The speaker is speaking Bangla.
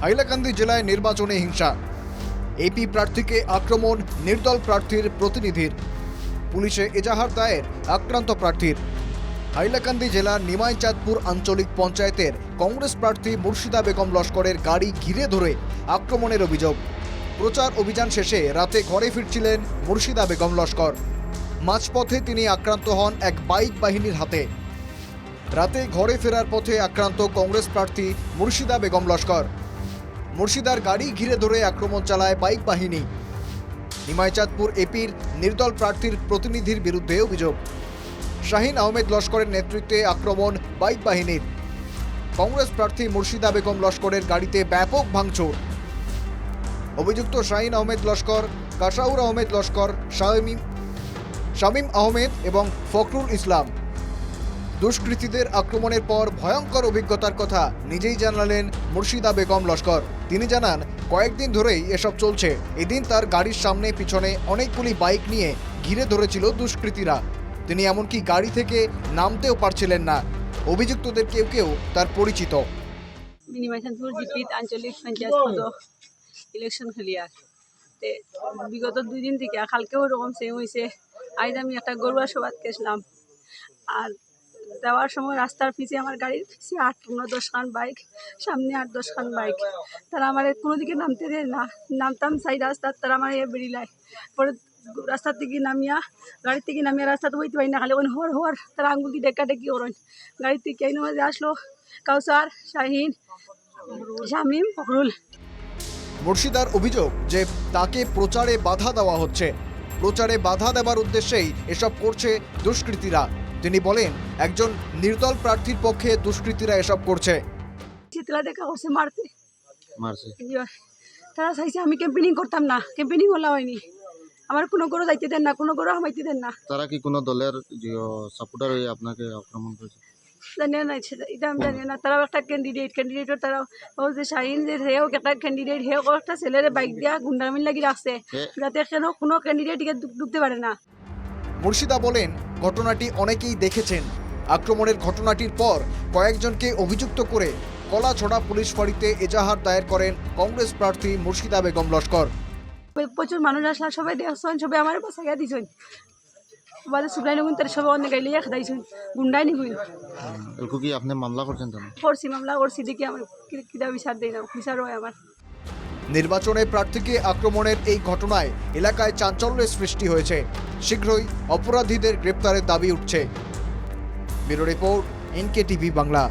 হাইলাকান্দি জেলায় নির্বাচনে হিংসা, এপি প্রার্থীকে আক্রমণ নির্দল প্রার্থীর প্রতিনিধির, পুলিশে এজাহার দায়ের আক্রান্ত প্রার্থীর। হাইলাকান্দি জেলার নিমাইচাঁদপুর আঞ্চলিক পঞ্চায়েতের কংগ্রেস প্রার্থী মুর্শিদা বেগম লস্করের গাড়ি ঘিরে ধরে আক্রমণের অভিযোগ। প্রচার অভিযান শেষে রাতে ঘরে ফিরছিলেন মুর্শিদা বেগম লস্কর। মাঝপথে তিনি আক্রান্ত হন এক বাইক বাহিনীর হাতে। রাতে ঘরে ফেরার পথে আক্রান্ত কংগ্রেস প্রার্থী মুর্শিদা বেগম লস্কর। মুর্শিদার গাড়ি ঘিরে ধরে আক্রমণ চালায় বাইক বাহিনী। নিমাইচাঁদপুর এপির নির্দল প্রার্থীর প্রতিনিধির বিরুদ্ধে অভিযোগ। শাহিন আহমেদ লস্করের নেতৃত্বে আক্রমণ বাইক বাহিনীর। কংগ্রেস প্রার্থী মুর্শিদা বেগম লস্করের গাড়িতে ব্যাপক ভাঙচুর। অভিযুক্ত শাহিন আহমেদ লস্কর, কাশাউর আহমেদ লস্কর, শামীম আহমেদ এবং ফখরুল ইসলাম। দুষ্কৃতীদের আক্রমণের পর ভয়ঙ্কর অভিজ্ঞতার কথা নিজেই জানালেন মুর্শিদা বেগম লস্কর। তিনি জানান, কয়েকদিন ধরেই এসব চলছে। এদিন তার গাড়ির সামনে পিছনে অনেকগুলি বাইক নিয়ে ঘিরে ধরেছিল দুষ্কৃতীরা। তিনি এমনকি গাড়ি থেকে নামতেও পারছিলেন না। অভিযুক্তদের কেউ কেউ তার পরিচিত। নিমাইচাঁদপুর জিপিত আঞ্চলিক পঞ্চায়েত পদ ইলেকশন খেলিয়ার বিগত 2 দিন থেকে কালকেও এরকম সেম হয়েছে। আজ আমি একটা গরুয়া সভাত গেছিলাম, আর যাওয়ার সময় রাস্তার পিছিয়ে আমার গাড়ির পিছিয়ে 8-10 খান বাইক, সামনে 8-10 খান বাইক। তারা আমার কোনো দিকে নামতে দেয় না। নামতাম সাই রাস্তা, তারা আমার বেরিলায়। পরে রাস্তার থেকে নামিয়া গাড়ির থেকে নামিয়া রাস্তাতে বইতে পারি না, খালি ওখানে হওয়ার তারা আঙ্গুল দিয়ে ডেকাডেকি করেন। গাড়ির থেকে এই মাঝে আসলো কাউসার, শাহিন, শামীম, ফখরুল। মুর্শিদার অভিযোগ যে তাকে প্রচারে বাধা দেওয়া হচ্ছে। প্রচারে বাধা দেওয়ার উদ্দেশ্যেই এসব করছে দুষ্কৃতীরা। তিনি বলেন, একজন নির্দল প্রার্থীর পক্ষে দুষ্কৃতীরা এসব করছে। চিত্রা দেখা করছে মারতে। তারা চাইছে আমি ক্যাম্পেনিং করতাম না, ক্যাম্পেনিং বলা হয়নি। আমার কোনো গরু যাইতে দেন না, কোনো গরু হামাইতে দেন না। তারা কি কোনো দলের সাপোর্টার হয়ে আপনাকে আক্রমণ করেছে? জানি না, এটা আমি জানি না। তারাও একটা ক্যান্ডিডেট তারা ও যে শাহিন যে হেও একটা ক্যান্ডিডেট, হেও একটা ছেলের বাইক দিয়া গুন্ডামিল লাগি রাখছে, যাতে কেন কোনো ক্যান্ডিডেট ঢুকতে পারে না। মুর্শিদা বলেন, ঘটনাটি অনেকেই দেখেছেন। আক্রমণের ঘটনাটির পর কয়েকজনকে অভিযুক্ত করে কলাছড়া পুলিশ ফাঁড়িতে এজাহার দায়ের করেন কংগ্রেস প্রার্থী মুর্শিদা বেগম লস্কর। প্রচুর মানুষ আসলে সবাই দেখছেন, সবাই আমার বাসাইয়া দিছেন। বাদে সুবলাই নগুন তার সবাই অনেক গাইলিয়া খাইছেন, গুন্ডাই নিগুন। এলকো কি আপনি মামলা করছেন? করছি, মামলা করছি, দেখি আমার কিটা বিচার দেয় না, বিচার হয় আমার। নির্বাচনে প্রার্থীকে আক্রমণের এই ঘটনায় এলাকায় চাঞ্চল্যের সৃষ্টি হয়েছে। শীঘ্রই অপরাধীদের গ্রেপ্তারের দাবি উঠছে। Bureau report, NKTV Bangla.